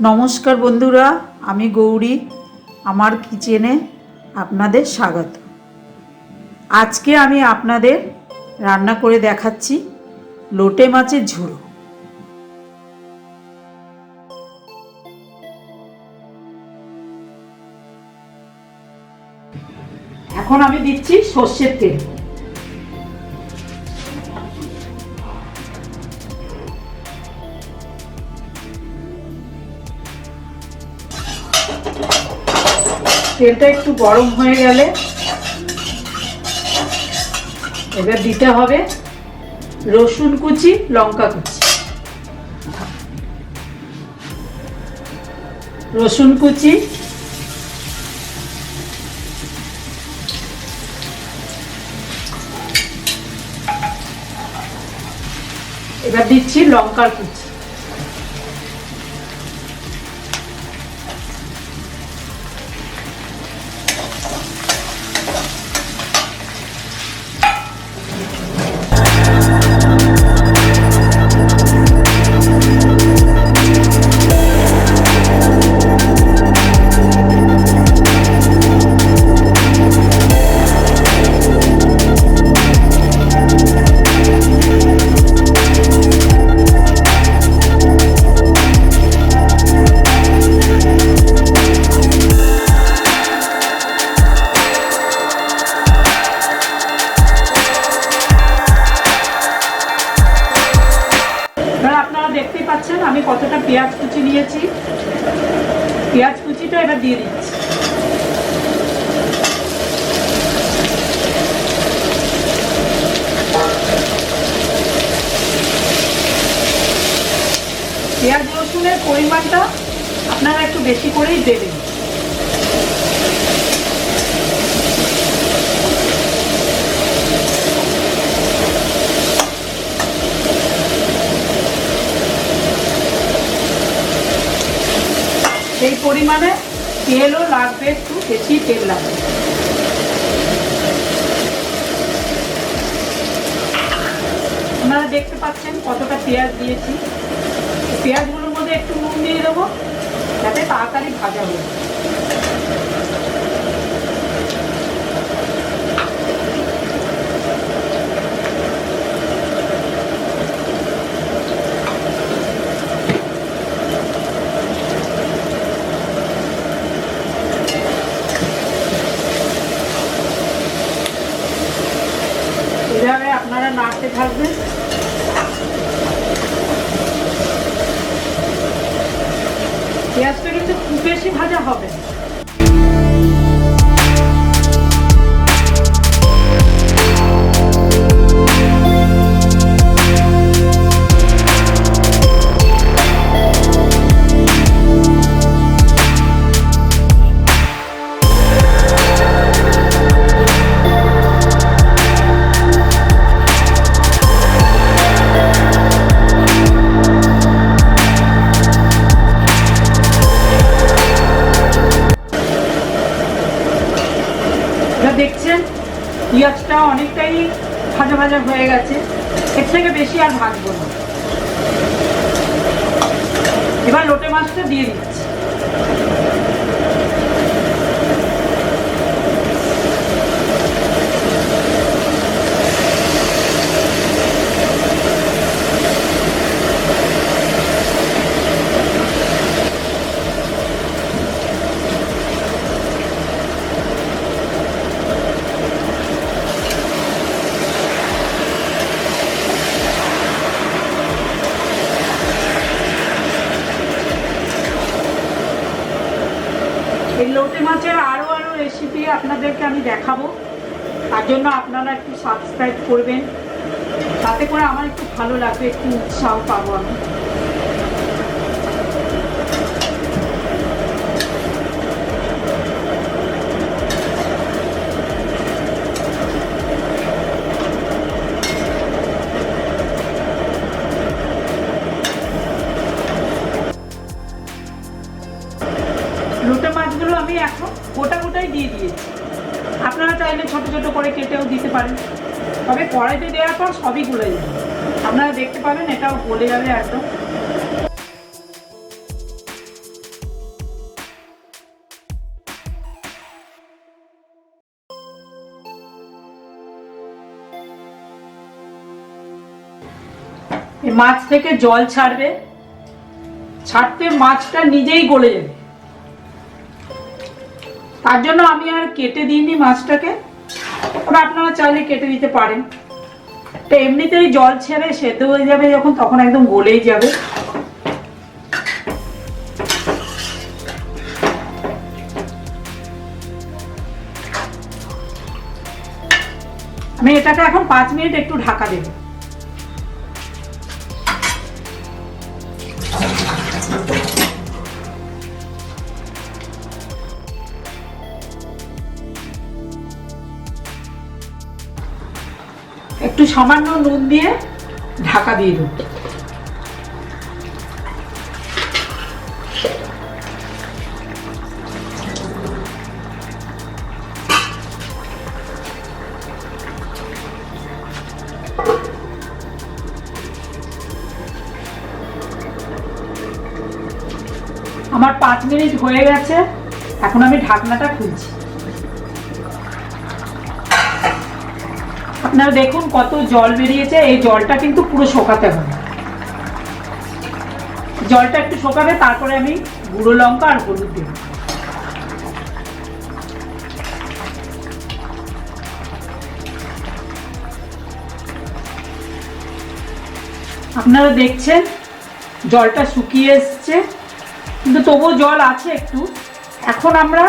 নমস্কার বন্ধুরা, আমি গৌরী। আমার কিচেনে আপনাদের স্বাগত। আজকে আমি আপনাদের রান্না করে দেখাচ্ছি লোটে মাছের ঝুড়ো। এখন আমি দিচ্ছি সর্ষের তেল। তেলটা একটু গরম হয়ে গেলে এবার দিতে হবে রসুন কুচি, লঙ্কা কুচি। রসুন কুচি, এবার দিচ্ছি লঙ্কার কুচি। দেখতে পাচ্ছেন আমি কতটা পেঁয়াজ কুচি নিয়েছি। পেঁয়াজ কুচিটা এবার দিয়ে দিচ্ছি। পেঁয়াজ রসুনের পরিমাণটা আপনারা একটু বেশি করেই দেবেন। সেই পরিমাণে তেলও লাগবে, একটু বেশি তেল লাগবে। আপনারা দেখতে পাচ্ছেন কতটা পেঁয়াজ দিয়েছি। পেঁয়াজগুলোর মধ্যে একটু নুন দিয়ে দেবো যাতে তাড়াতাড়ি ভাজা হবে। এভাবে আপনারা নাড়তে থাকবেন। পেঁয়াজটা কিন্তু খুব বেশি ভাজা হবে। দেখছেন পেঁয়াজটা অনেকটাই ভাজা ভাজা হয়ে গেছে, এর থেকে বেশি আর ভাজবো না। এবার লোটে মাছটা দিয়ে দিচ্ছি। এই লোটে মাছের আরো রেসিপি আপনাদেরকে আমি দেখাবো, তার জন্য আপনারা একটু সাবস্ক্রাইব করবেন। তাতে করে আমার একটু ভালো লাগবে, একটু উৎসাহ পাবো আমি। লোটে মাছগুলো আমি এখন গোটা গোটাই দিয়ে দিয়েছি। আপনারা চাইলে ছোট ছোট করে কেটেও দিতে পারেন, তবে কড়াইতে দেওয়ার পর সবই গলে যাবে। আপনারা দেখতে পাবেন এটাও গলে যাবে একদম। এই মাছ থেকে জল ছাড়বে, ছাড়তে মাছটা নিজেই গলে যাবে। তার জন্য আমি আর কেটে দিইনি মাছটাকে, ওরা আপনারা চাইলে কেটে দিতে পারেন। তো এমনিতেই জল ছেড়ে সেদ্ধ হয়ে যাবে যখন, তখন একদম গলেই যাবে। আমি এটাকে এখন 5 মিনিট একটু ঢাকা দেব। একটু সামান্য নুন দিয়ে ঢাকা দিয়ে দেব। আমার 5 মিনিট হয়ে গেছে, এখন আমি ঢাকনাটা খুলছি। আপনারা দেখুন কত জল বেরিয়েছে, এই জলটা কিন্তু পুরো শোকাতে হবে। জলটা একটু শোকাবে, তারপরে আমি গুঁড়ো লঙ্কা আর হলুদ দেব। আপনারা দেখছেন জলটা শুকিয়ে এসছে, কিন্তু তবুও জল আছে একটু। এখন আমরা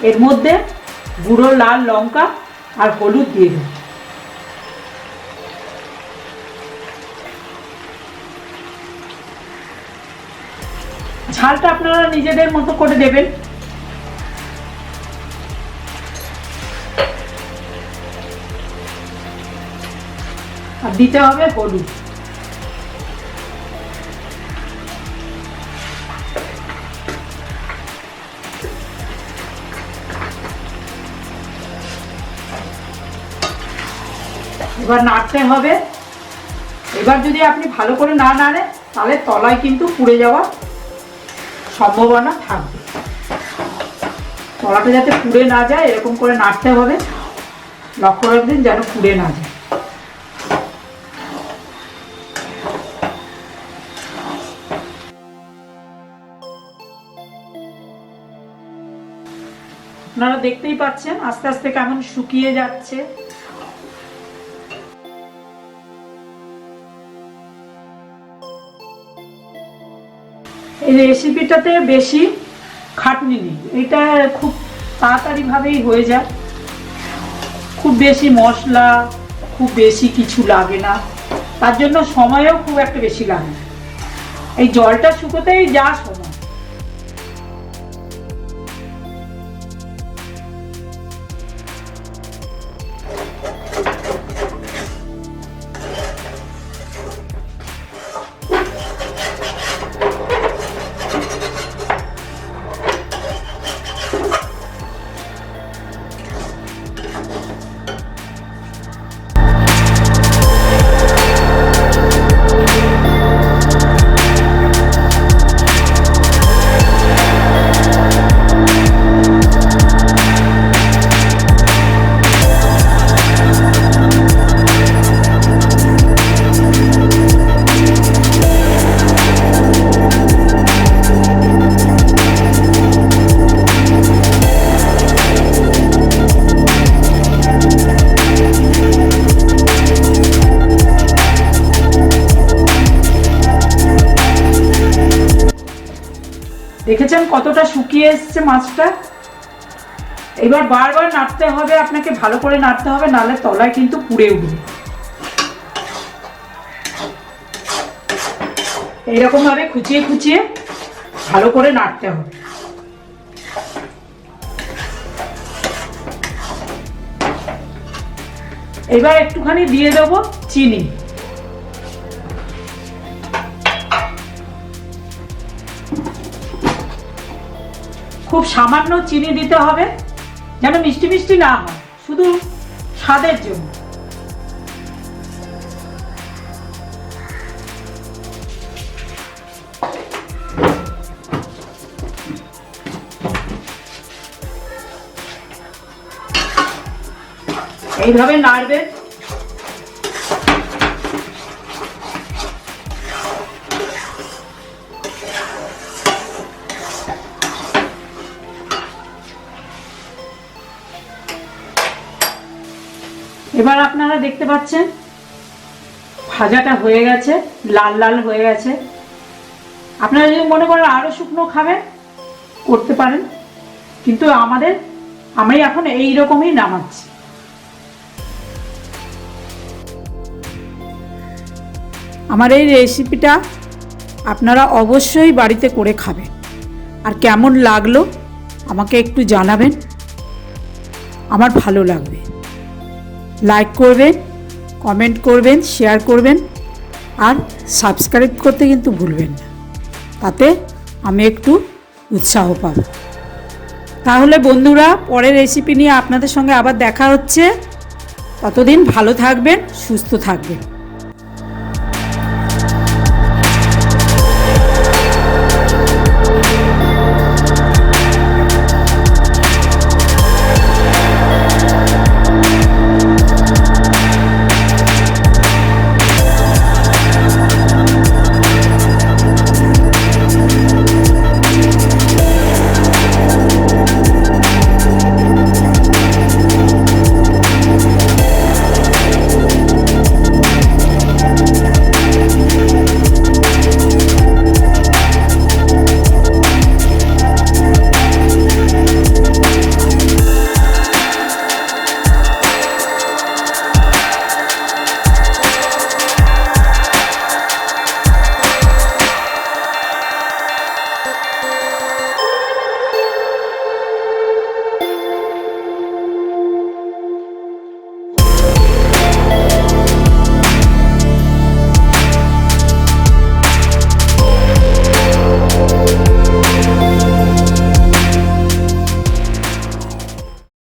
এর মধ্যে গুঁড়ো লাল লঙ্কা আর হলুদ দিয়ে দেব। ঝালটা আপনারা নিজেদের মতো করে দেবেন। আর দিতে হবে হলুদ। এবার নাড়তে হবে। এবার যদি আপনি ভালো করে না নাড়েন তাহলে তলায় কিন্তু পুড়ে যাওয়ার সম্ভাবনা থাকবে। তলাটা যাতে পুড়ে না যায় এরকম করে নাড়তে হবে, লক্ষ্য রাখবেন যেন পুড়ে না যায়। আপনারা দেখতেই পাচ্ছেন আস্তে আস্তে কেমন শুকিয়ে যাচ্ছে। এই রেসিপিটাতে বেশি খাটনি নেই, এটা খুব তাড়াতাড়ি ভাবেই হয়ে যায়। খুব বেশি মশলা, খুব বেশি কিছু লাগে না, তার জন্য সময়ও খুব একটা বেশি লাগে না। এই জলটা শুকোতেই যা সময়। দেখেছেন কতটা শুকিয়ে এসছে মাছটা। এবার বারবার নাড়তে হবে, আপনাকে ভালো করে নাড়তে হবে, নাহলে তলায় কিন্তু পুড়ে উঠবে। এইরকম ভাবে খুঁচিয়ে খুঁচিয়ে ভালো করে নাড়তে হবে। এবার একটুখানি দিয়ে দেবো চিনি। খুব সামান্য চিনি দিতে হবে, যেন মিষ্টি মিষ্টি না হয়, শুধু স্বাদের জন্য। এইভাবে নাড়বেন। এবার আপনারা দেখতে পাচ্ছেন ভাজাটা হয়ে গেছে, লাল লাল হয়ে গেছে। আপনারা যদি মনে করেন আরো শুকনো খাবেন করতে পারেন, কিন্তু আমি এখন এই রকমই নামাচ্ছি। আমার এই রেসিপিটা আপনারা অবশ্যই বাড়িতে করে খাবেন, আর কেমন লাগলো আমাকে একটু জানাবেন, আমার ভালো লাগবে। লাইক করবেন, কমেন্ট করবেন, শেয়ার করবেন, আর সাবস্ক্রাইব করতে কিন্তু ভুলবেন না, তাতে আমি একটু উৎসাহ পাব। তাহলে বন্ধুরা, পরের রেসিপি নিয়ে আপনাদের সঙ্গে আবার দেখা হচ্ছে। ততদিন ভালো থাকবেন, সুস্থ থাকবেন।